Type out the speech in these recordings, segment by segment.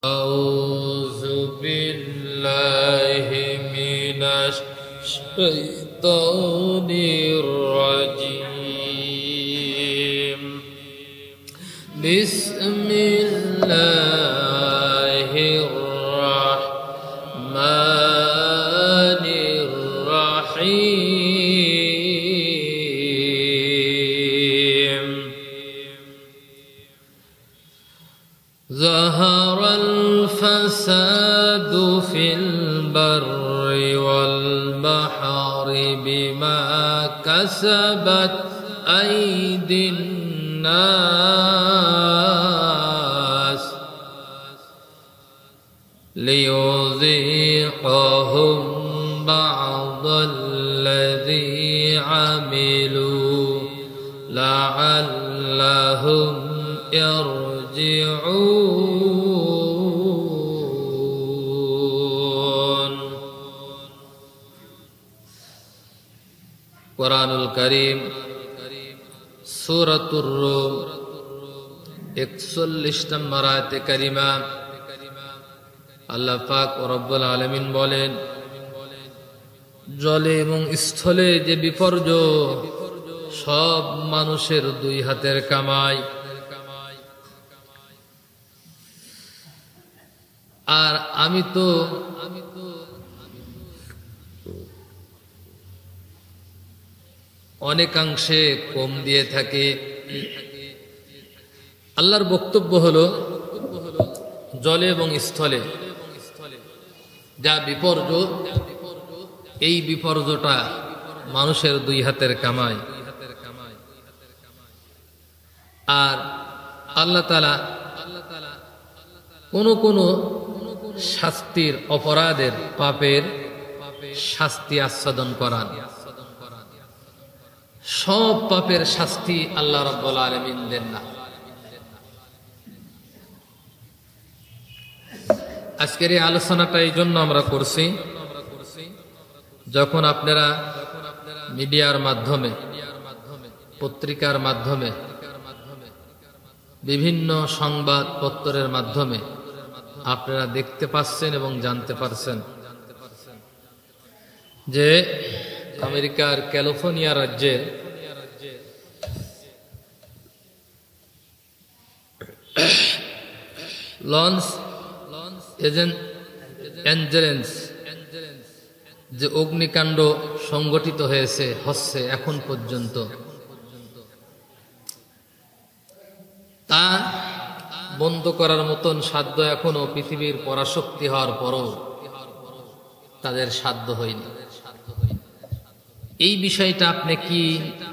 أعوذ بالله من الشيطان الرجيم بسم الله الرحمن الرحيم ظهر الفساد في البر والبحر بما كسبت أيدي الناس ليذيقهم بعض الذي عملوا لعلهم يرجعون কুরআনুল কারীম সূরাতুর রূম 41 নম্বর আয়াতে কারিমা আল্লাহ পাক রব্বুল আলামিন বলেন, জলে এবং স্থলে যে বিপর্যয় সব মানুষের দুই হাতের কামাই। আর আমি তো অনেকাংশে কম দিয়ে থাকি। আল্লাহর বক্তব্য হলো, জলে এবং স্থলে যা বিপর্যয়, এই বিপর্যয়টা মানুষের দুই হাতের কামাই। আর আল্লাহ তাআলা কোন কোন শাস্তির, অপরাধের, পাপের শাস্তি আস্বাদন করান। সব পাপের শাস্তি আল্লাহ রাব্বুল আলামিন দেন না। আজকের এই আলোচনাটা এই জন্য আমরা করছি, যখন আপনারা মিডিয়ার মাধ্যমে, পত্রিকার মাধ্যমে, বিভিন্ন সংবাদপত্রের মাধ্যমে আপনারা দেখতে পাচ্ছেন এবং জানতে পারছেন যে আমেরিকার ক্যালিফোর্নিয়া রাজ্যের লস অ্যাঞ্জেলেস যে অগ্নিকাণ্ড সংঘটিত হচ্ছে এখন পর্যন্ত, তা বন্ধ করার মতন সাধ্য এখনো পৃথিবীর পরাশক্তি হওয়ার পরও তাদের সাধ্য হয়নি। এই বিষয়টা আপনি কি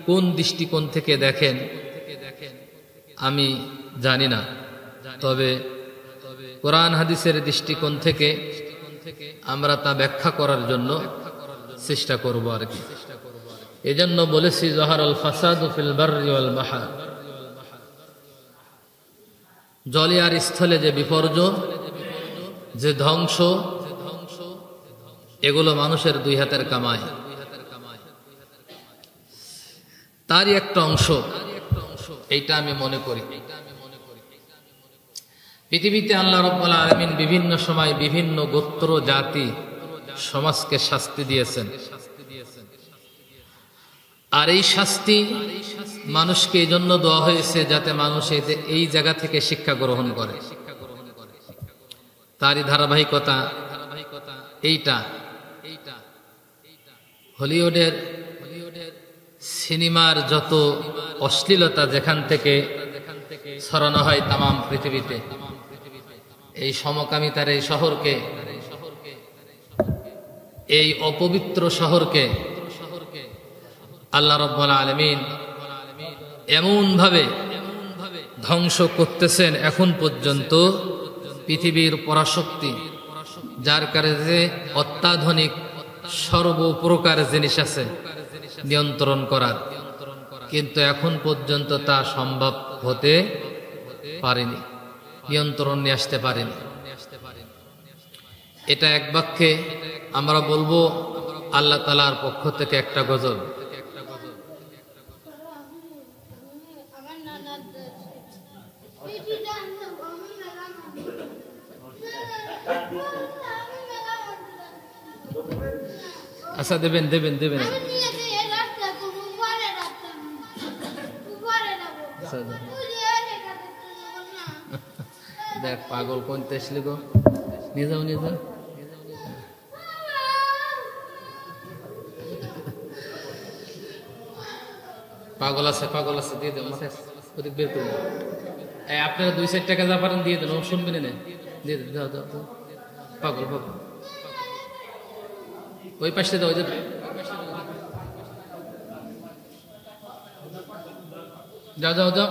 কোন দৃষ্টিকোণ থেকে দেখেন আমি জানি না, তবে কোরআন হাদিসের দৃষ্টিকোণ থেকে আমরা তা ব্যাখ্যা করার জন্য চেষ্টা করব আর কি। এজন্য বলেছি, যাহারাল ফাসাদু ফিল বাররি ওয়াল বাহর, জলে আর স্থলে যে বিপর্যয়, যে ধ্বংস, এগুলো মানুষের দুই হাতের কামাই। তারই একটা অংশ এইটা আমি মনে করি। পৃথিবীতে আল্লাহ রাব্বুল আলামিন বিভিন্ন সময় বিভিন্ন গোত্র, জাতি, সমাজকে শাস্তি দিয়েছেন। আর এই শাস্তি মানুষকে এই জন্য দেওয়া হয়েছে যাতে মানুষ এই জায়গা থেকে শিক্ষা গ্রহণ করে। তারই ধারাবাহিকতা এইটা। হলিউডের সিনেমার যত অশ্লীলতা যেখান থেকে ছড়ানো হয় তামাম পৃথিবীতে, এই সমকামিতার এই শহরকে, এই অপবিত্র শহরকে আল্লাহ রাব্বুল আলামিন এমন ভাবে ধ্বংস করতেছেন এখন পর্যন্ত। পৃথিবীর পরাশক্তি, যার কাছে অত্যাধুনিক সর্বপ্রকার জিনিস আছে নিয়ন্ত্রণ করার, কিন্তু এখন পর্যন্ত তা সম্ভব হতে পারেনি, নিয়ন্ত্রণ নিয়ে আসতে পারেনি। এটা এক বাক্যে আমরা বলবো আল্লাহ তাআলার পক্ষ থেকে একটা গজব। আচ্ছা দেবেন দেবেন দেবেন। দেখ পাগল কোনতে আসলি গো, নিয়ে যাও নিয়ে যাও। পাগল আছে পাগল আছে, দিয়ে দেন মাথায় ওদিক বের করে। আপনারা 2-4 টাকা যা পারেন দিয়ে দেন, ও শুনবেন না, দিয়ে দেন। যাও যাও যাও, পাগল পাগল। ওই পাশে দাও, ওই যে যাও যাও যাও।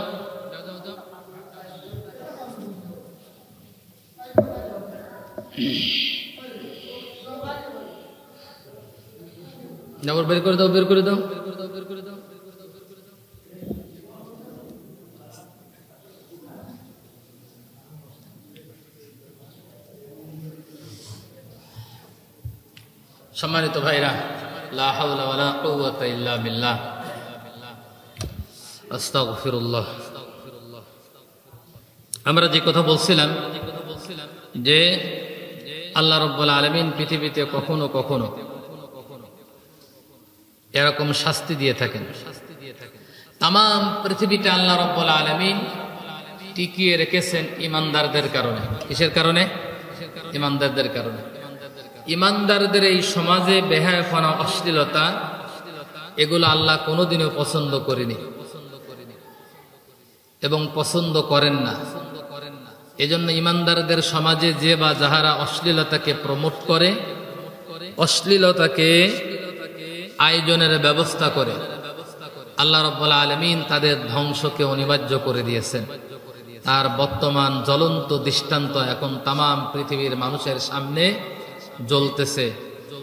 যাও বের করে দাও, বের করে দাও। সম্মানিত ভাইরা, লা হাওলা ওয়ালা কুওয়াতা ইল্লা বিল্লাহ, আস্তাগফিরুল্লাহ। আমরা যে কথা বলছিলাম যে আল্লাহ রাব্বুল আলামিন পৃথিবীতে কখনো কখনো এরকম শাস্তি দিয়ে থাকেন। তাম পৃথিবীতে আল্লাহ রাব্বুল আলামিন টিকিয়ে রেখেছেন ইমানদারদের কারণে। কিসের কারণে? ইমানদারদের কারণে। ইমানদারদের এই সমাজে বেহায়াপনা, অশ্লীলতা, এগুলো আল্লাহ কোনোদিনও পছন্দ করেনি এবং পছন্দ করেন না। এজন্য ইমানদারদের সমাজে যে বা যাহারা অশ্লীলতাকে প্রমোট করে, অশ্লীলতাকে আয়োজনের ব্যবস্থা করে, আল্লাহ রাব্বুল আলামিন তাদের ধ্বংসকে অনিবার্য করে দিয়েছেন। তার বর্তমান জ্বলন্ত দৃষ্টান্ত এখন তামাম পৃথিবীর মানুষের সামনে জ্বলতেছে।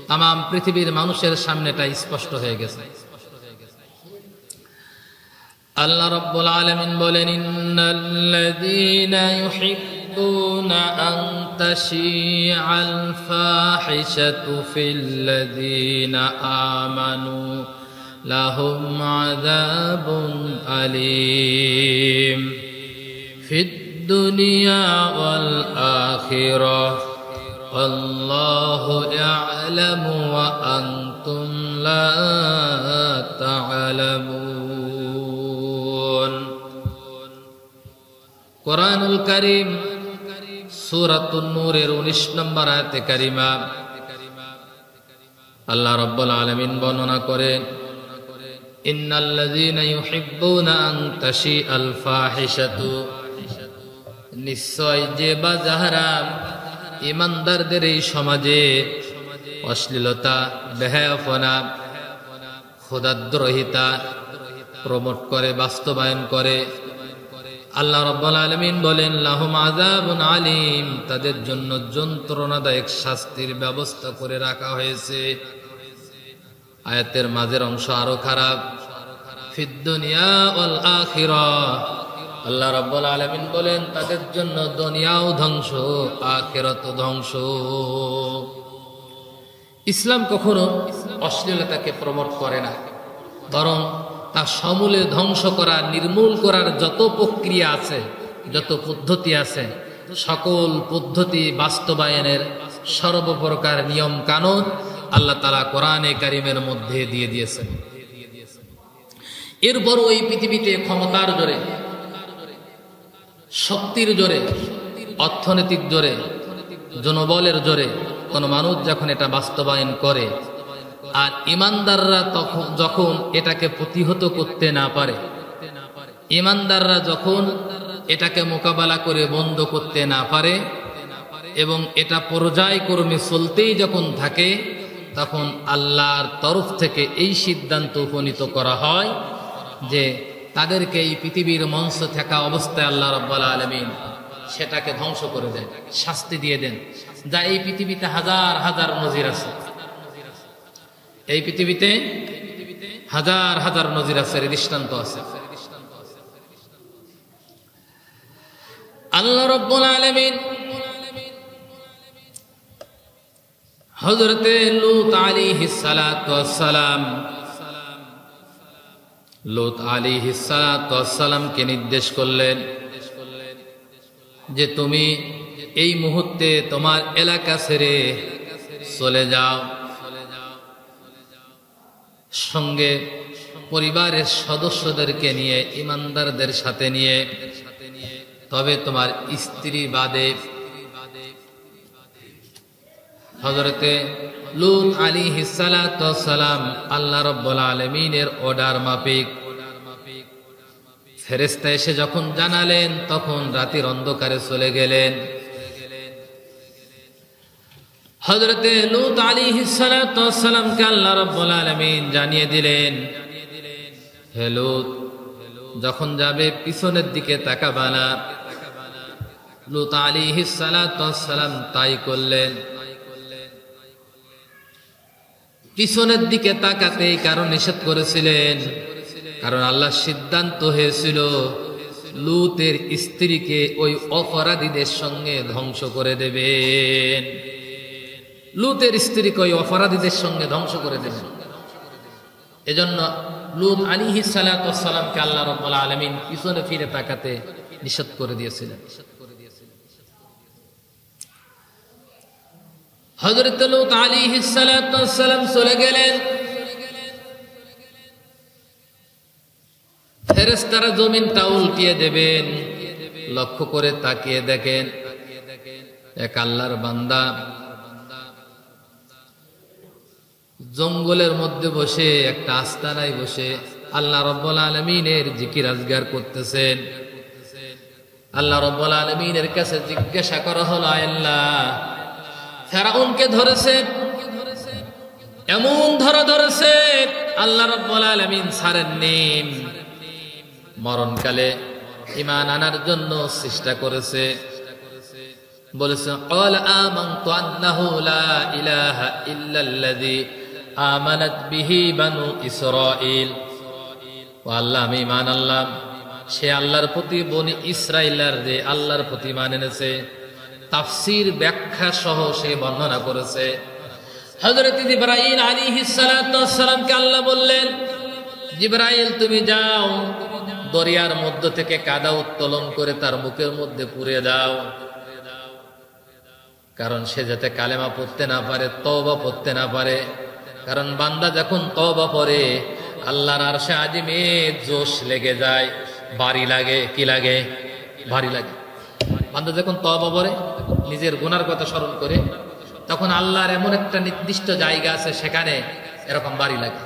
তামাম পৃথিবীর মানুষের সামনেটা স্পষ্ট হয়ে গেছে। আল্লাহ রাব্বুল আলামিন বলেন, ইন্নাল্লাযীনা ইউহিব্বুনা আন তাশিআল ফাহিশাতু ফিল্লাযীনা আমানু লাহুম আযাবুন আলীম ফিদ দুনিয়া ওয়াল আখিরাহ আল্লাহু ইয়ালামু ওয়া আনতুম লা তা'লামুন। কোরআনুল কারীম সূরাতুন নূরের 19 নম্বর আয়াতে কারিমা আল্লাহ রাব্বুল আলামিন বর্ণনা করেন, ইন্নাল্লাযীনা ইউহিব্বুনা আন তাশিআল ফাহিশাতু, নিশ্চয় যে বা যাহারা ইমানদারদের এই সমাজে অশ্লীলতা, বেহায়াপনা, খোদাদ্রোহিতা প্রমোট করে, বাস্তবায়ন করে, আল্লাহ রাব্বুল আলামিন বলেন লাহুম আযাবুন আলীম, তাদের জন্য যন্ত্রণাদায়ক শাস্তির ব্যবস্থা করে রাখা হয়েছে। আয়াতের মাঝের অংশ আরো খারাপ, ফিদ দুনিয়া ওয়াল আখিরাহ, আল্লাহ রাব্বুল আলামিন বলেন তাদের জন্য দুনিয়াও ধ্বংস, আখিরাতও ধ্বংস। ইসলাম কখনো অশ্লীলতাকে প্রমোট করে না, বরং তা সমূলে ধ্বংস করা, নির্মূল করার যত প্রক্রিয়া আছে, যত পদ্ধতি আছে, সকল পদ্ধতি বাস্তবায়নের সর্বপ্রকার নিয়ম কানুন আল্লাহ তাআলা কোরআনে কারীমের মধ্যে দিয়ে দিয়েছেন। এরপর ওই পৃথিবীতে ক্ষমতার জোরে, শক্তির জোরে, অর্থনৈতিক জোরে, জনবলের জোরে কোন মানুষ যখন এটা বাস্তবায়ন করে, আর ইমানদাররা তখন যখন এটাকে প্রতিহত করতে না পারে, ইমানদাররা যখন এটাকে মোকাবেলা করে বন্ধ করতে না পারে এবং এটা পর্যায়ক্রমে চলতেই যখন থাকে, তখন আল্লাহর তরফ থেকে এই সিদ্ধান্ত উপনীত করা হয় যে তাদেরকে এই পৃথিবীর মঞ্চ থাকা অবস্থায় আল্লাহ রাব্বুল আলামিন সেটাকে ধ্বংস করে দেন, শাস্তি দিয়ে দেন। যা এই পৃথিবীতে হাজার হাজার নজির আছে, এই পৃথিবীতে হাজার হাজার নজির আছে, দৃষ্টান্ত আছে। আল্লাহ রাব্বুল আলামিন হযরতে লূত আলাইহিস সালাতু ওয়াস সালাম, লূত আলাইহিস সালাতু ওয়াস সালামকে নির্দেশ করলেন যে তুমি এই মুহূর্তে তোমার এলাকা ছেড়ে চলে যাও। সঙ্গে পরিবারের সদস্যদেরকে নিয়ে, ইমানদারদের সাথে নিয়ে, তবে তোমার স্ত্রী বাদে। হযরতে লূত আলাইহিস সালাতু ওয়াস সালাম আল্লাহ রাব্বুল আলামিনের অর্ডার মাফিক ফেরেশতা এসে যখন জানালেন, তখন রাতের অন্ধকারে চলে গেলেন। হযরতে লূত আলাইহিস সালাতু ওয়াস সালামকে আল্লাহ রাব্বুল আলামিন জানিয়ে দিলেন, হে লূত, যখন যাবে পিছনের দিকে তাকাবা না। লূত আলাইহিস সালাতু ওয়াস সালাম তাই করলেন। পিছনের দিকে তাকাতেই কারণ নিষেধ করেছিলেন, কারণ আল্লাহর সিদ্ধান্ত হয়েছিল লূতের স্ত্রীকে ওই অপরাধীদের সঙ্গে ধ্বংস করে দেবেন। লূতের স্ত্রীকে ওই অপরাধীদের সঙ্গে ধ্বংস করে দেবেন। এজন্য লূত আলাইহিস সালাতু ওয়াস সালামকে আল্লাহ রাব্বুল আলামিন পিছনে ফিরে তাকাতে নিষেধ করে দিয়েছিলেন। হযরত লূত আলাইহিস সালাতু ওয়াস সালাম চলে গেলেন। ফেরেশতারা জমিনটা উল্টিয়ে দেবেন। লক্ষ্য করে তাকিয়ে দেখেন, এক আল্লাহর বান্দা জঙ্গলের মধ্যে বসে, একটা আস্তানায় বসে আল্লাহ রাব্বুল আলামিনের জিকির আজগার করতেছেন। আল্লাহ রাব্বুল আলামিনের কাছে জিজ্ঞাসা করা হলো, আল্লাহ, ফেরাউনকে ধরেছে, এমন ধরেছে আল্লাহ রাব্বুল আলামিন ছাড়েননি। মরণকালে ঈমান আনার জন্য চেষ্টা করেছে। বলেছে, ক্বাল আমানতু আন্নাহু লা ইলাহা ইল্লাল্লাযী আমানাত বিহি বানু ইসরাঈল। ও আল্লাহ, আমি ঈমান আনলাম সে আল্লাহর প্রতি বনি ইসরাঈলের যে আল্লাহর প্রতি ঈমান এনেছে। তাফসীর ব্যাখ্যা সহ সে বর্ণনা করেছে। হযরত জিবরাইল আলাইহিস সালাতু ওয়াস সালামকে আল্লাহ বললেন, জিবরাইল তুমি যাও, দরিয়ার মধ্য থেকে কাদা উত্তোলন করে তার মুখের মধ্যে পুরে দাও, কারণ সে যাতে কালেমা পড়তে না পারে, তওবা পড়তে না পারে। কারণ বান্দা যখন তওবা পড়ে আল্লাহর আরশে আজিমে জোশ লেগে যায়, ভারী লাগে। কি লাগে? ভারী লাগে। বান্দা যখন তওবা পড়ে, নিজের গুনার কথা স্মরণ করে, তখন আল্লাহর এমন একটা নির্দিষ্ট জায়গা আছে, সেখানে এরকম ভারী লাগে,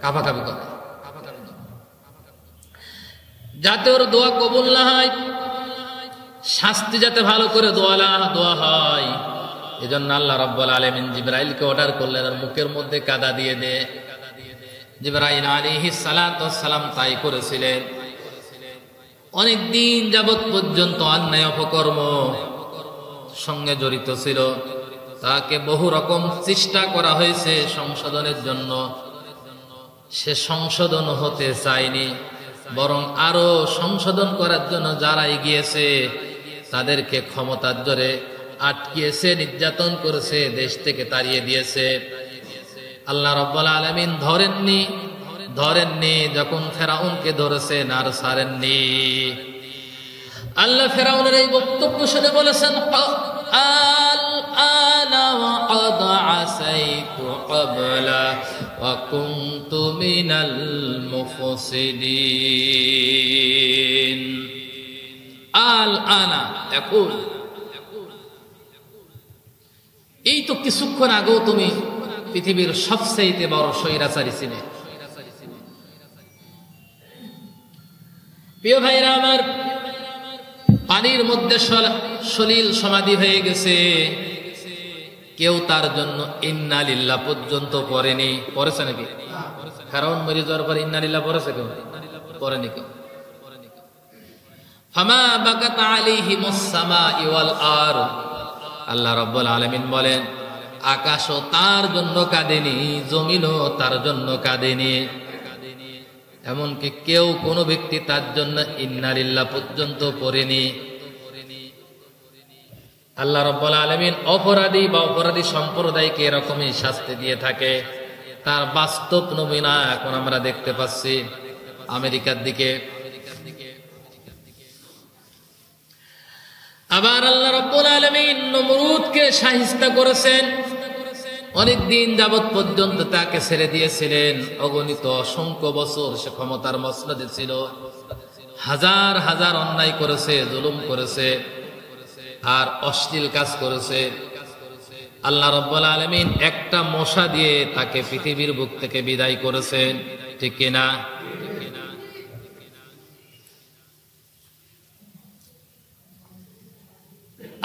কাঁপাকাঁপি করে। যাতে ওর দোয়া কবুল না হয়, শাস্তি যাতে ভালো করে দোয়া হয়, এজন্য আল্লাহ রাব্বুল আলামিন জিবরাইলকে অর্ডার করলেন, আর মুখের মধ্যে কাদা দিয়ে দে। জিবরাইল আলাইহিস সালাতু ওয়াস সালাম তাই করেছিলেন। অনেক দিন যাবত পর্যন্ত অন্যায় অপকর্ম সঙ্গে জড়িত ছিল। তাকে বহু রকম চেষ্টা করা হয়েছে সংশোধনের জন্য। সে সংশোধন হতে চায়নি, বরং আরো সংশোধন করার জন্য যারা এগিয়েছে তাদেরকে ক্ষমতার জোরে আটকিয়েছে, নির্যাতন করেছে, দেশ থেকে তাড়িয়ে দিয়েছে। আল্লাহ রাব্বুল আলামিন ধরেননি যখন ফেরাউনকে ধরেছেন, আর ছাড়েননি। আল্লাহ ফেরাউনের এই বক্তব্য শুনে বলেছেন, আল আনা ওয়াকাদ আসাইতু ক্বাবলা ওয়া কুনতু মিনাল মুফসিদিন। আল আনা, এখন, এই তো কিছুক্ষণ আগেও তুমি পৃথিবীর সবচেয়ে বড় স্বৈরাচারী ছিলে। প্রিয় ভাইরা আমার, পানির মধ্যে সলিল সমাধি হয়ে গেছে, কেউ তার জন্য ইন্না লিল্লাহ পর্যন্ত পড়েনি। পড়েছে নাকি? কারণ মরে যাওয়ার পর ইন্না লিল্লাহ পড়েছে কেউ? পড়েনি কেউ। ফামা বাকাত আলাইহিমুস সামাউ ওয়াল আরদ, আল্লাহ রাব্বুল আলামিন বলেন, আকাশও তার জন্য কাঁদেনি, জমিনও তার জন্য কাঁদেনি। এমনকি কেউ, কোনো ব্যক্তি তার জন্য ইন্না লিল্লাহ পর্যন্ত পড়েনি। আল্লাহ রাব্বুল আলামিন অপরাধী বা অপরাধী সম্প্রদায়কে এরকমই শাস্তি দিয়ে থাকে। তার বাস্তব নমুনা এখন আমরা দেখতে পাচ্ছি আমেরিকার দিকে। আবার আল্লাহ রাব্বুল আলামিন নমরুদকে শাহিস্তা করেছেন। অনেক দিন যাবৎ পর্যন্ত তাকে ছেড়ে দিয়েছিলেন। অগণিত অসংখ্য বছর সে ক্ষমতার মসনদে ছিল, হাজার হাজার অন্যায় করেছে, জুলুম করেছে, আর অশ্লীল কাজ করেছে। আল্লাহ রাব্বুল আলামিন একটা মশা দিয়ে তাকে পৃথিবীর বুক থেকে বিদায় করেছেন, ঠিক কিনা?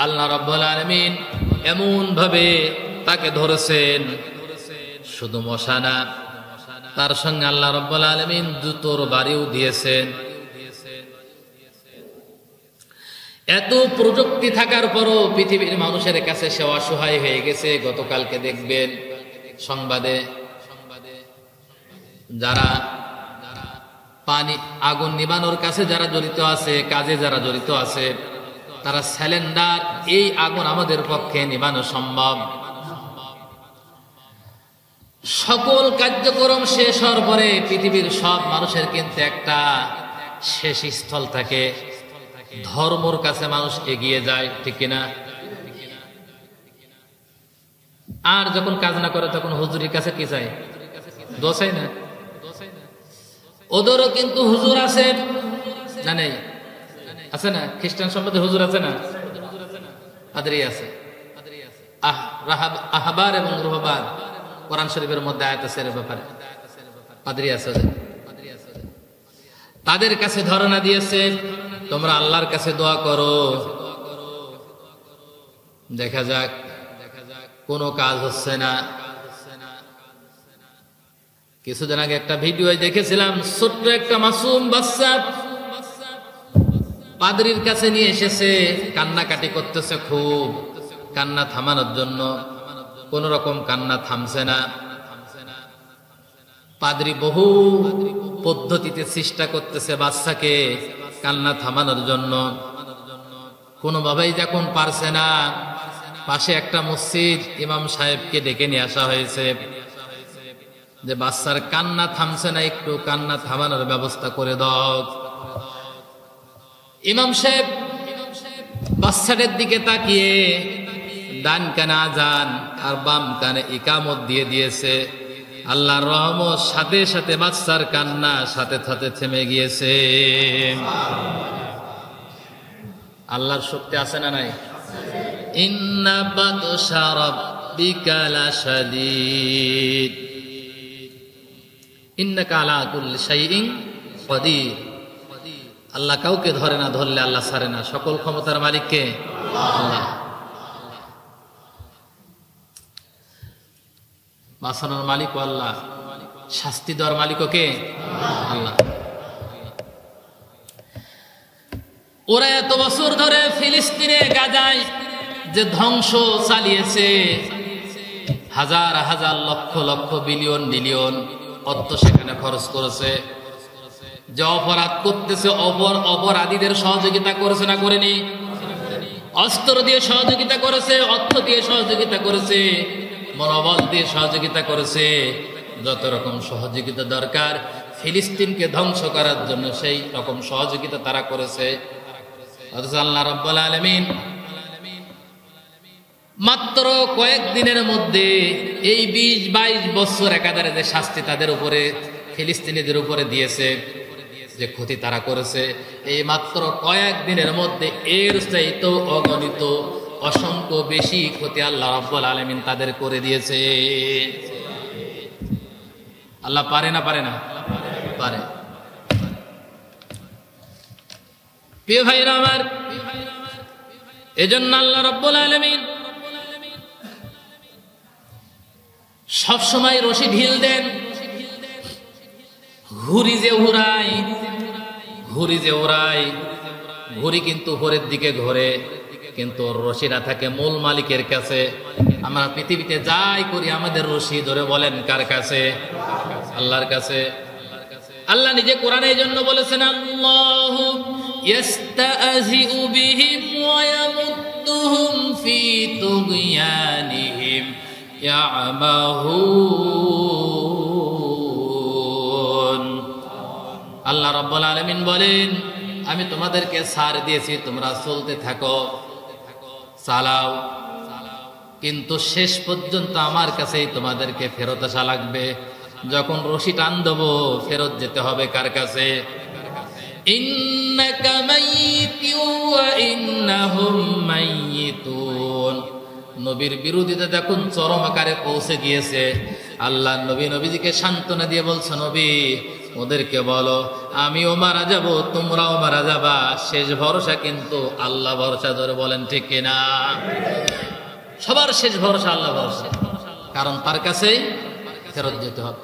আল্লাহ রাব্বুল আলামিন এমন ভাবে তাকে ধরেছেন, শুধু মশা না, তার সঙ্গে আল্লাহ রাব্বুল আলামিন জুতোর বাড়িও দিয়েছেন। এত প্রযুক্তি থাকার পরও পৃথিবীর মানুষের কাছে সে অসহায় হয়ে গেছে। গতকালকে দেখবেন সংবাদে, যারা পানি আগুন নিবানোর কাছে যারা জড়িত আছে, কাজে যারা জড়িত আছে, তারা সিলিন্ডার, এই আগুন আমাদের পক্ষে নিবানো সম্ভব। সকল কার্যক্রম শেষ হওয়ার পরে পৃথিবীর সব মানুষের কিন্তু একটা শেষ স্থল থাকে, ধর্মর কাছে মানুষ এগিয়ে যায়, ঠিক কিনা? আর যখন কাজ না করে তখন হুজুরের কাছে কি চাই? দোয়া চাই না? ওদেরও কিন্তু হুজুর আছে না? নেই? আছে না? খ্রিস্টান সম্বন্ধে হুজুর আছে না? পাদ্রী আছে। আহবার এবং রুহবান, কোরআন শরীফের মধ্যে আয়াত আছে এর ব্যাপারে। পাদ্রী আছে, তাদের কাছে ধারণা দিয়েছে তোমরা আল্লাহর কাছে দোয়া করো। দেখা যাক, কোনো কাজ হচ্ছে না। কিছুদিন আগে একটা ভিডিও দেখেছিলাম, ছোট্ট একটা মাসুম বাচ্চা পাদ্রীর কাছে নিয়ে এসেছে, কান্নাকাটি করতেছে খুব, কান্না থামানোর জন্য কোন রকম কান্না থামছে না। পাদ্রী বহু পদ্ধতিতে চেষ্টা করতেছে বাচ্চাকে কান্না থামানোর জন্য, কোনোভাবেই যখন পারছে না, পাশে একটা মসজিদ ইমাম সাহেবকে ডেকে নিয়ে আসা হয়েছে যে বাচ্চার কান্না থামছে না, একটু কান্না থামানোর ব্যবস্থা করে দাও। ইমাম সাহেব বাচ্চাদের দিকে তাকিয়ে ডান কানে আযান আর বাম কানে ইকামত দিয়ে দিয়েছে। আল্লাহর রহমত, সাথে সাথে বাচ্চার কান্না সাথে সাথে থেমে গিয়েছে। আল্লাহর শক্তি আছে না নাই? ইন্না বাতশা রাব্বিকা লাশাদীদ ইন্নাকা আলা কুল্লি শাইইন কাদির। আল্লাহ কাউকে ধরে না, ধরলে আল্লাহ ছাড়ে না। সকল ক্ষমতার মালিক কে? আল্লাহ। বাঁচানোর মালিক আল্লাহ, শাস্তি দেওয়ার মালিক কে? আল্লাহ। ওরা এত বছর ধরে ফিলিস্তিনে, গাজায় যে ধ্বংস চালিয়েছে, হাজার হাজার লক্ষ লক্ষ বিলিয়ন বিলিয়ন অর্থ সেখানে খরচ করেছে। যে অপরাধ করতেছে, অপরাধীদের সহযোগিতা করেছে না করেনি? অস্ত্র দিয়ে সহযোগিতা করেছে, অর্থ দিয়ে সহযোগিতা করেছে, মনোবল দিয়ে সহযোগিতা করেছে। যত রকম সহযোগিতা দরকার ফিলিস্তিনকে ধ্বংস করার জন্য, সেই রকম সহযোগিতা তারা করেছে। অথচ আল্লাহ রাব্বুল আলামিন মাত্র কয়েকদিনের মধ্যে এই 20-22 বছর একাধারে যে শাস্তি তাদের উপরে, ফিলিস্তিনিদের উপরে দিয়েছে, যে ক্ষতি তারা করেছে, এই মাত্র কয়েকদিনের মধ্যে এর চাইতেও অগণিত অসংখ্য বেশি ক্ষতি আল্লাহ রাব্বুল আলামিন তাদের করে দিয়েছে। আল্লাহ পারে না? পারে না? পারে। প্রিয় ভাইরা আমার, এজন্য আল্লাহ রাব্বুল আলামিন সবসময় রশি ঢিল দেন। ঘুড়ি যে উড়ায়, ঘুড়ি কিন্তু ভোরের দিকে ঘোরে, কিন্তু রশিরা থাকে মূল মালিকের কাছে। আমরা পৃথিবীতে যাই করি, আমাদের রশি ধরে বলেন কার কাছে? আল্লাহর কাছে। আল্লাহ নিজে কোরআনে এই জন্য বলেছেন, আল্লাহু ইস্তাহজিউ বিহিম ওয়া ইয়ামুদ্দুহুম ফি তুগয়ানিহিম ইয়ামাহুন। আল্লাহ রাব্বুল আলামিন বলেন, আমি তোমাদেরকে ছাড় দিয়েছি, তোমরা চলতে থাকো, চালাও। কিন্তু শেষ পর্যন্ত আমার কাছেই তোমাদেরকে ফেরত আসা লাগবে। যখন রশি টান দেবো ফেরত যেতে হবে কার কাছে? ইন্নাকা মাইয়িতুন ওয়া ইন্নাহুম মাইয়িতুন। নবীর বিরোধিতা যখন চরম আকারে পৌঁছে গিয়েছে, আল্লাহ নবীজিকে সান্ত্বনা দিয়ে বলছে, নবী ওদেরকে বলো আমিও মারা যাব, তোমরাও মারা যাবা, শেষ ভরসা কিন্তু আল্লাহ ভরসা। ধরে বলেন ঠিক কিনা? সবার শেষ ভরসা আল্লাহ ভরসা, কারণ তার কাছেই ফেরত যেতে হবে।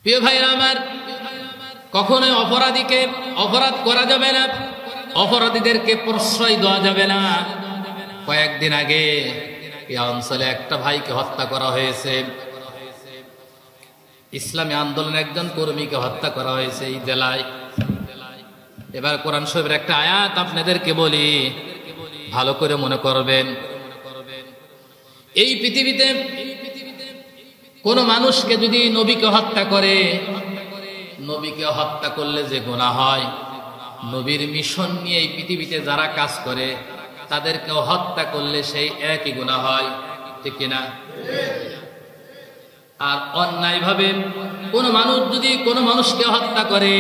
প্রিয় ভাইরা আমার, কখনোই অপরাধীকে অপরাধ করা যাবে না, অপরাধীদেরকে প্রশ্রয় দেওয়া যাবে না। কয়েকদিন আগে এই অঞ্চলে একটা ভাইকে হত্যা করা হয়েছে, ইসলামী আন্দোলনের একজন কর্মীকে হত্যা করা হয়েছে এই জেলায়। এবার কোরআন শরীফের একটা আয়াত আপনাদেরকে বলি, ভালো করে মনে করবেন। এই পৃথিবীতে কোন মানুষকে যদি নবীকে হত্যা করে, নবীকে হত্যা করলে যে গুনাহ হয়, নবীর মিশন নিয়ে এই পৃথিবীতে যারা কাজ করে তাদেরকে হত্যা করলে সেই একই গুনাহ হয়, ঠিক কিনা? আর অন্যায়ভাবে কোন মানুষ যদি কোন মানুষকে হত্যা করে,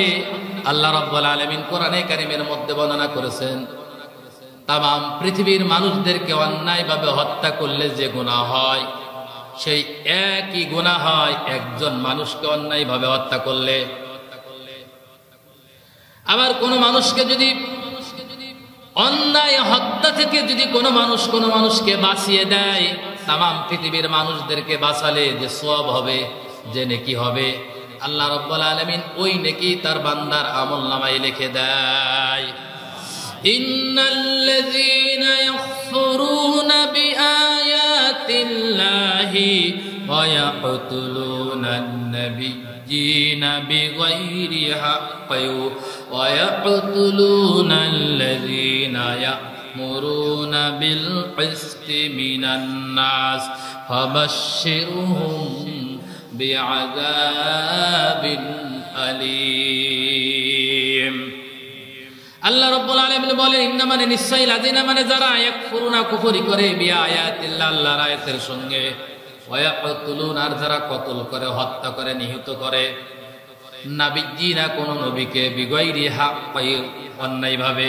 আল্লাহ রাব্বুল আলামিন কোরআনে কারীমের মধ্যে বর্ণনা করেছেন, তামাম পৃথিবীর মানুষদেরকে অন্যায়ভাবে হত্যা করলে যে গুনাহ হয় সেই একই গুনাহ হয় একজন মানুষকে অন্যায়ভাবে হত্যা করলে। আবার কোন মানুষকে যদি অন্যায় হত্যা থেকে যদি কোনো মানুষকে বাঁচিয়ে দেয়, তামাম পৃথিবীর মানুষদেরকে বাঁচালে যে সওয়াব হবে, যে নেকি হবে, আল্লাহ রাব্বুল আলামিন ওই নেকি তার বান্দার আমলনামায় লিখে দেয়। ইন্নাল্লাযীনা ইয়াকফুরুনা বিআয়াতিল্লাহি ওয়া ইয়াকতুলুনান নাবিয়্যিনা বিগাইরি হাক্কিন ওয়া ইয়াকতুলুনাল্লাযীনা ইয়া'মুরুনা বিল কিসতি মিনান নাস ফাবাশশিরহুম বিআযাবিন আলীম। আল্লাহ রাব্বুল আলামিন বলেন, ইন্না মানে নিশ্চয়ই, লাযিনা মানে যারা, ইয়াকফুরুনা কুফরি করে, বিআয়াতিল্লাহ আল্লাহর আয়াতের সঙ্গে, ওয়া ইয়াকতুলুন আর যারা কতল করে, হত্যা করে, নিহত করে, নাবিয়্যিনা কোন নবীকে, বিগাইরি হাক্কিন অন্যায়ভাবে,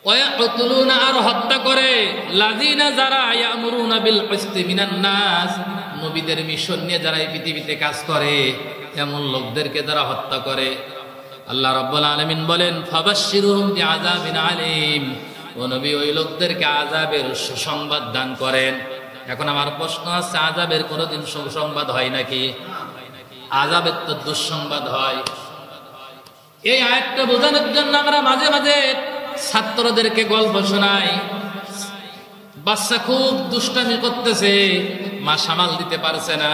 ওয়া ইয়াকতুলুন আর হত্যা করে, লাযিনা যারা, ইয়া'মুরুনা বিল কিসতি মিনান নাস নবীদের মিশন নিয়ে যারা এই পৃথিবীতে কাজ করে এমন লোকদেরকে যারা হত্যা করে, আল্লাহ রাব্বুল আলামিন বলেন, ফাবাশশিরহুম বিআযাবিন আলীম, ও নবী ওই লোকদেরকে আযাবের সুসংবাদ দান করেন। এখন আমার প্রশ্ন আছে, আযাবের কোনোদিন সুসংবাদ হয় নাকি? আযাবের তো দুঃসংবাদ হয়। এই আয়াতটা বোঝানোর জন্য আমরা মাঝে মাঝে ছাত্রদেরকে গল্প শোনাই। বাচ্চা খুব দুষ্টামি করতেছে, মা সামাল দিতে পারছে না,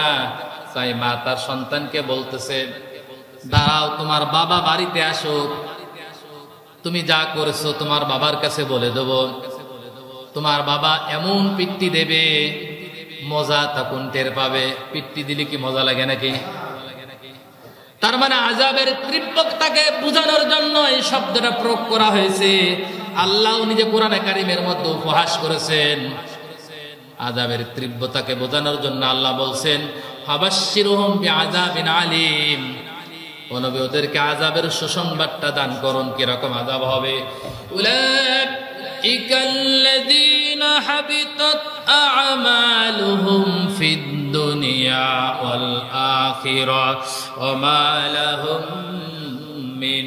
তাই মা তার সন্তানকে বলতেছে, দাঁড়াও, তোমার বাবা বাড়িতে আসুক, তুমি যা করেছো তোমার বাবার কাছে বলে দেব, তোমার বাবা এমন পিট্টি দেবে মজা তখন টের পাবে। পিট্টি দিলে কি মজা লাগে নাকি? তার মানে আযাবের তীব্রতাকে বোঝানোর জন্য এই শব্দটা প্রয়োগ করা হয়েছে। আল্লাহ নিজে কোরআনে কারীমের মধ্যে উপহাস করেছেন। আযাবের তীব্রতাকে বোঝানোর জন্য আল্লাহ বলছেন, ফাবাশশিরহুম বিআযাবিন আলীম, ও নবী ওদেরকে আযাবের সুসংবাদটা দান করুন। কিরকম আযাব হবে? উলাইকাল্লাযীনা হাবিতাত আ'মালুহুম ফিদ দুনিয়া ওয়াল আখিরাহ ওয়া মা লাহুম মিন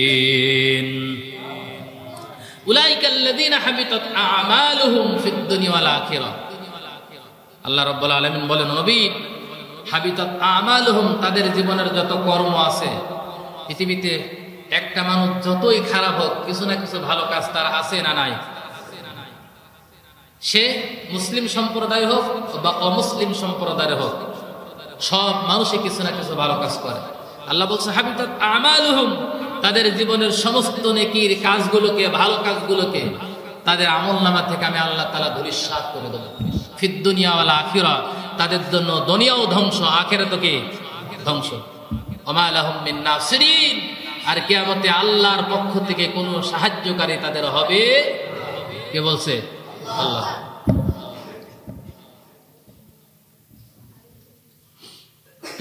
নাসিরিন। উলাইকাল্লাযীনা হাবিতাত আ'মালুহুম ফিদ দুনিয়া ওয়াল আখিরাহ। আল্লাহ রাব্বুল আলামিন বলেন, নবী, হাবিতাত আমালুহুম, তাদের জীবনের যত কর্ম আছে, পৃথিবীতে একটা মানুষ যতই খারাপ হোক, কিছু না কিছু ভালো কাজ তার আছে না নাই? সে মুসলিম সম্প্রদায় হোক বা অমুসলিম সম্প্রদায়ের হোক, সব মানুষই কিছু না কিছু ভালো কাজ করে। আল্লাহ বলছে, হাবিতাত আমালুহুম, তাদের জীবনের সমস্ত নেকির কাজগুলোকে, ভালো কাজগুলোকে তাদের আমলনামা থেকে আমি আল্লাহ তাআলা ধূলিসাৎ করে দেব। ফিদ দুনিয়া ওয়াল আখিরাহ, তাদের জন্য দুনিয়াও ধ্বংস, আখিরাতও কি ধ্বংস। ওয়া মা লাহুম মিন নাসিরিন, আর কিয়ামতে আল্লাহর পক্ষ থেকে কোনো সাহায্যকারী তাদের হবে। কে বলছে? আল্লাহ।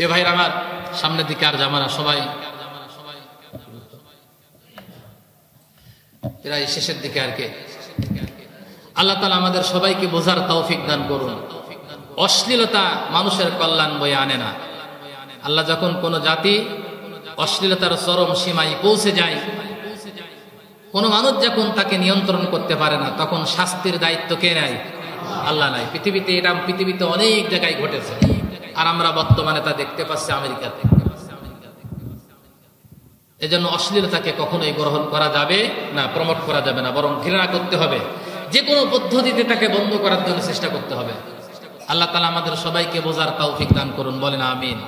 এ ভাইরা আমার, সামনের দিকে আর যাবো না, সবাই প্রায় শেষের দিকে আর কে। আল্লাহ তাআলা আমাদের সবাইকে বোঝার তৌফিক দান করুন। অশ্লীলতা মানুষের কল্যাণ বয়ে আনে না। আল্লাহ যখন কোন জাতি অশ্লীলতার চরম সীমায় পৌঁছে যায়, কোন মানুষ যখন তাকে নিয়ন্ত্রণ করতে পারে না, তখন শাস্তির দায়িত্ব কে নেয়? আল্লাহ নাই। পৃথিবীতে অনেক জায়গায় ঘটেছে, আর আমরা বর্তমানে তা দেখতে পাচ্ছি আমেরিকাতে। এজন্য অশ্লীলতাকে কখনোই গ্রহণ করা যাবে না, প্রমোট করা যাবে না, বরং ঘৃণা করতে হবে। যে কোনো পদ্ধতিতে তাকে বন্ধ করার জন্য চেষ্টা করতে হবে। আল্লাহ তাআলা আমাদের সবাইকে বোঝার তৌফিক দান করুন, বলেন আমিন।